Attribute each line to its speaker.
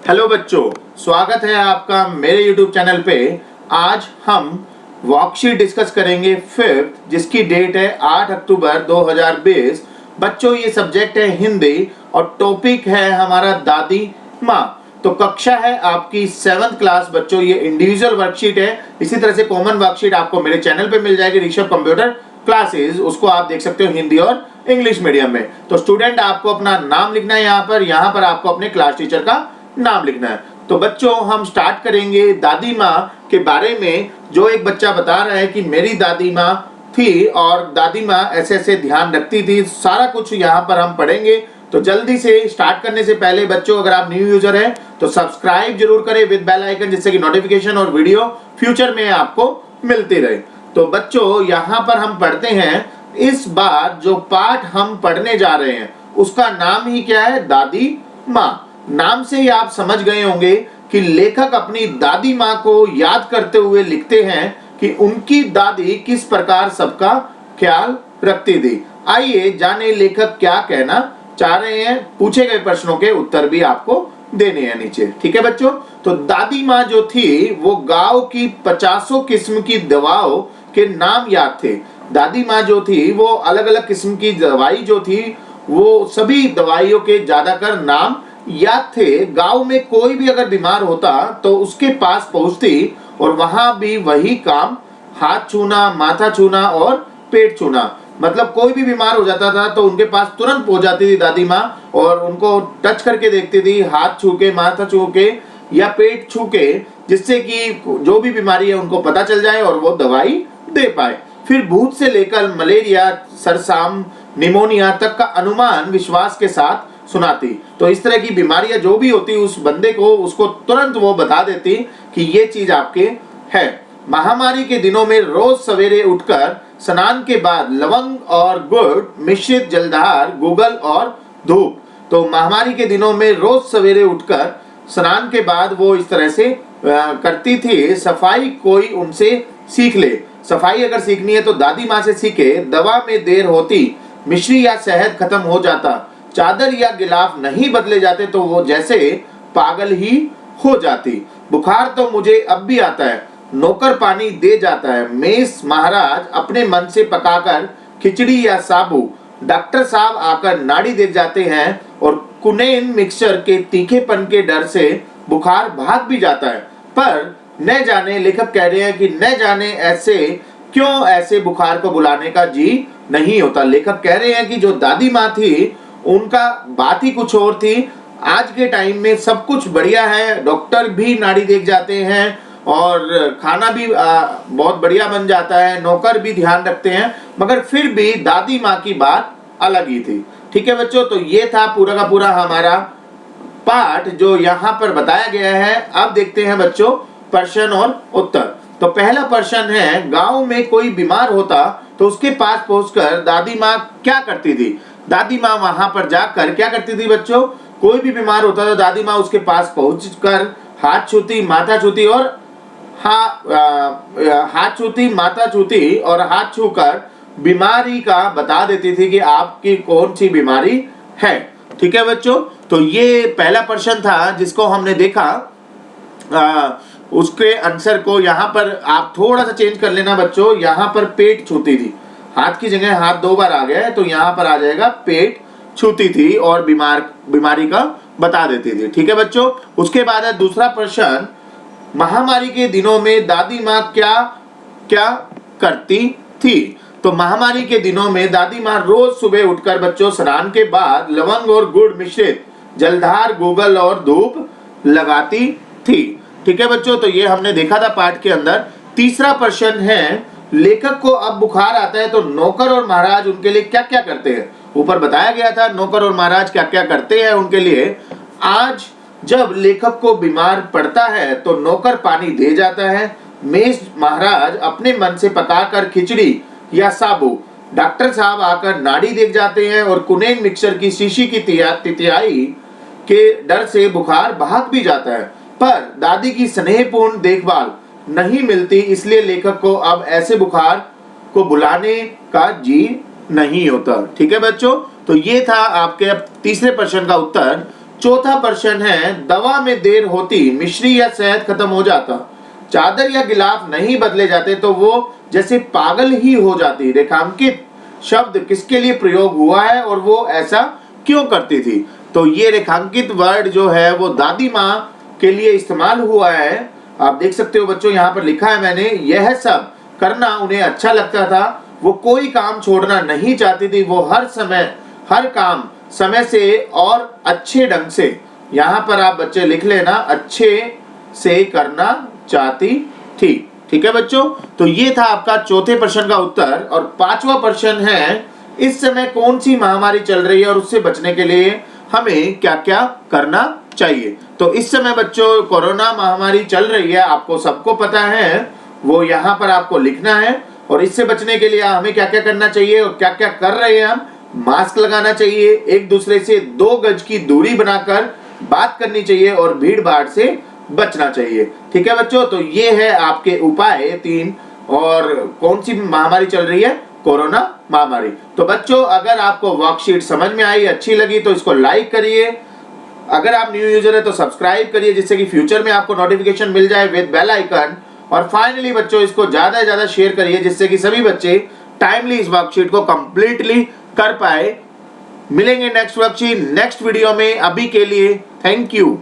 Speaker 1: Hello बच्चों, स्वागत है आपका मेरे YouTube चैनल पे। आज हम वर्कशीट डिस्कस करेंगे फिफ्थ, जिसकी डेट है 8 अक्टूबर 2020। बच्चों, ये सब्जेक्ट है हिंदी और टॉपिक है हमारा दादी माँ। तो कक्षा है आपकी 7th क्लास। बच्चों, ये इंडिविजुअल वर्कशीट है। इसी तरह से कॉमन वर्कशीट आपको मेरे चैनल पे मिल जाएगी, ऋषभ कंप्यूटर क्लासेस। उसको आप देख सकते हो हिंदी और इंग्लिश मीडियम में। तो स्टूडेंट, आपको अपना नाम लिखना है यहाँ पर आपको अपने क्लास टीचर का नाम लिखना है। तो बच्चों, हम स्टार्ट करेंगे दादी माँ के बारे में। जो एक बच्चा बता रहा है कि मेरी दादी माँ थी और दादी माँ ऐसे ऐसे ध्यान रखती थी, सारा कुछ यहाँ पर हम पढ़ेंगे। तो जल्दी से स्टार्ट करने से पहले बच्चों, अगर आप न्यू यूजर हैं तो सब्सक्राइब जरूर करें विद बेल आइकन, जिससे कि नोटिफिकेशन और वीडियो फ्यूचर में आपको मिलती रहे। तो बच्चों, यहाँ पर हम पढ़ते हैं। इस बार जो पाठ हम पढ़ने जा रहे हैं उसका नाम ही क्या है? दादी माँ। नाम से ही आप समझ गए होंगे कि लेखक अपनी दादी माँ को याद करते हुए लिखते हैं कि उनकी दादी किस प्रकार सबका ख्याल रखती थी। आइए जाने लेखक क्या कहना चाह रहे हैं। पूछे गए प्रश्नों के उत्तर भी आपको देने हैं नीचे। ठीक है बच्चों। तो दादी माँ जो थी वो गांव की 50 किस्म की दवाओं के नाम याद थे। दादी माँ जो थी वो अलग अलग किस्म की दवाई जो थी वो सभी दवाइयों के ज्यादातर नाम याद थे। गांव में कोई भी अगर बीमार होता तो उसके पास पहुंचती और वहां भी वही काम, हाथ छूना, माथा छूना और पेट छूना। मतलब कोई भी बीमार हो जाता था तो उनके पास तुरंत पहुंच जाती थी दादी माँ और उनको टच करके देखती थी, हाथ छू के, माथा छू के या पेट छू के, जिससे कि जो भी बीमारी है उनको पता चल जाए और वो दवाई दे पाए। फिर भूत से लेकर मलेरिया, सरसाम, निमोनिया तक का अनुमान विश्वास के साथ सुनाती। तो इस तरह की बीमारियां जो भी होती उस बंदे को, उसको तुरंत वो बता देती कि ये चीज आपके है। महामारी के दिनों में रोज सवेरे उठकर स्नान के बाद लवंग और गुड़ मिश्रित जलधार, गूगल और धूप। तो महामारी के दिनों में रोज सवेरे उठकर स्नान के बाद वो इस तरह से करती थी। सफाई कोई उनसे सीख ले। सफाई अगर सीखनी है तो दादी माँ से सीखे। दवा में देर होती, मिश्री या शहद खत्म हो जाता, चादर या गिलाफ नहीं बदले जाते तो वो जैसे पागल ही हो जाती। बुखार तो मुझे अब भी आता है, नौकर पानी दे जाता है। मेस महाराज अपने मन से पकाकर खिचड़ी या साबू, डॉक्टर साहब आकर नाड़ी देख जाते हैं और कुनेन मिक्सचर के तीखेपन के डर से बुखार भाग भी जाता है। पर न जाने, लेखक कह रहे हैं कि न जाने ऐसे क्यों ऐसे बुखार को बुलाने का जी नहीं होता। लेखक कह रहे हैं कि जो दादी माँ थी उनका बात ही कुछ और थी। आज के टाइम में सब कुछ बढ़िया है, डॉक्टर भी नाड़ी देख जाते हैं और खाना भी बहुत बढ़िया बन जाता है, नौकर भी ध्यान रखते हैं, मगर फिर भी दादी माँ की बात अलग ही थी। ठीक है बच्चों। तो ये था पूरा का पूरा हमारा पाठ जो यहाँ पर बताया गया है। अब देखते हैं बच्चों प्रश्न और उत्तर। तो पहला प्रश्न है, गांव में कोई बीमार होता तो उसके पास पहुंचकर दादी माँ क्या करती थी? दादी माँ वहां पर जाकर क्या करती थी बच्चों? कोई भी बीमार होता तो दादी माँ उसके पास पहुंचकर हाथ छूती, माथा छूती और हाथ छूती, माथा छूती और हाथ छूकर बीमारी का बता देती थी कि आपकी कौन सी बीमारी है। ठीक है बच्चों। तो ये पहला प्रश्न था जिसको हमने देखा। उसके आंसर को यहाँ पर आप थोड़ा सा चेंज कर लेना बच्चों। यहाँ पर पेट छूती थी, हाथ की जगह हाथ 2 बार आ गया है तो यहाँ पर आ जाएगा पेट छूती थी और बीमारी का बता देती थी। ठीक है बच्चों। उसके बाद है दूसरा प्रश्न, महामारी के दिनों में दादी माँ क्या क्या करती थी? तो महामारी के दिनों में दादी माँ रोज सुबह उठकर बच्चों स्नान के बाद लवंग और गुड़ मिश्रित जलधार, गूगल और धूप लगाती थी। ठीक है बच्चों। तो ये हमने देखा था पाठ के अंदर। तीसरा प्रश्न है, लेखक को अब बुखार आता है तो नौकर और महाराज उनके लिए क्या क्या करते हैं? ऊपर बताया गया था नौकर और महाराज क्या क्या करते हैं उनके लिए। आज जब लेखक को बीमार पड़ता है तो नौकर पानी दे जाता है, मेज महाराज अपने मन से पकाकर खिचड़ी या साबू, डॉक्टर साहब आकर नाड़ी देख जाते हैं और कुनेन मिक्सचर की शीशी की तितियाई के डर से बुखार भाग भी जाता है। पर दादी की स्नेहपूर्ण देखभाल नहीं मिलती, इसलिए लेखक को अब ऐसे बुखार को बुलाने का जी नहीं होता। ठीक है बच्चों। तो ये था आपके अब तीसरे प्रश्न का उत्तर। चौथा प्रश्न है, दवा में देर होती मिश्री या शहद खत्म हो जाता, चादर या गिलाफ नहीं बदले जाते तो वो जैसे पागल ही हो जाती। रेखांकित शब्द किसके लिए प्रयोग हुआ है और वो ऐसा क्यों करती थी? तो ये रेखांकित वर्ड जो है वो दादी माँ के लिए इस्तेमाल हुआ है। आप देख सकते हो बच्चों, यहाँ पर लिखा है मैंने, यह सब करना उन्हें अच्छा लगता था, वो कोई काम छोड़ना नहीं चाहती थी, वो हर समय हर काम समय से और अच्छे ढंग से, यहाँ पर आप बच्चे लिख लेना, अच्छे से करना चाहती थी। ठीक है बच्चों, तो ये था आपका चौथे प्रश्न का उत्तर। और पांचवा प्रश्न है, इस समय कौन सी महामारी चल रही है और उससे बचने के लिए हमें क्या क्या करना चाहिए? तो इस समय बच्चों कोरोना महामारी चल रही है, आपको सबको पता है, वो यहाँ पर आपको लिखना है। और इससे बचने के लिए हमें क्या क्या करना चाहिए और क्या क्या कर रहे हैं हम? मास्क लगाना चाहिए, एक दूसरे से 2 गज की दूरी बनाकर बात करनी चाहिए और भीड़ भाड़ से बचना चाहिए। ठीक है बच्चों, तो ये है आपके उपाय 3। और कौन सी महामारी चल रही है? कोरोना महामारी। तो बच्चों अगर आपको वर्कशीट समझ में आई, अच्छी लगी तो इसको लाइक करिए। अगर आप न्यू यूजर है तो सब्सक्राइब करिए, जिससे कि फ्यूचर में आपको नोटिफिकेशन मिल जाए विद बेल आइकन। और फाइनली बच्चों इसको ज्यादा से ज्यादा शेयर करिए, जिससे कि सभी बच्चे टाइमली इस वर्कशीट को कंप्लीटली कर पाए। मिलेंगे नेक्स्ट वर्कशीट नेक्स्ट वीडियो में। अभी के लिए थैंक यू।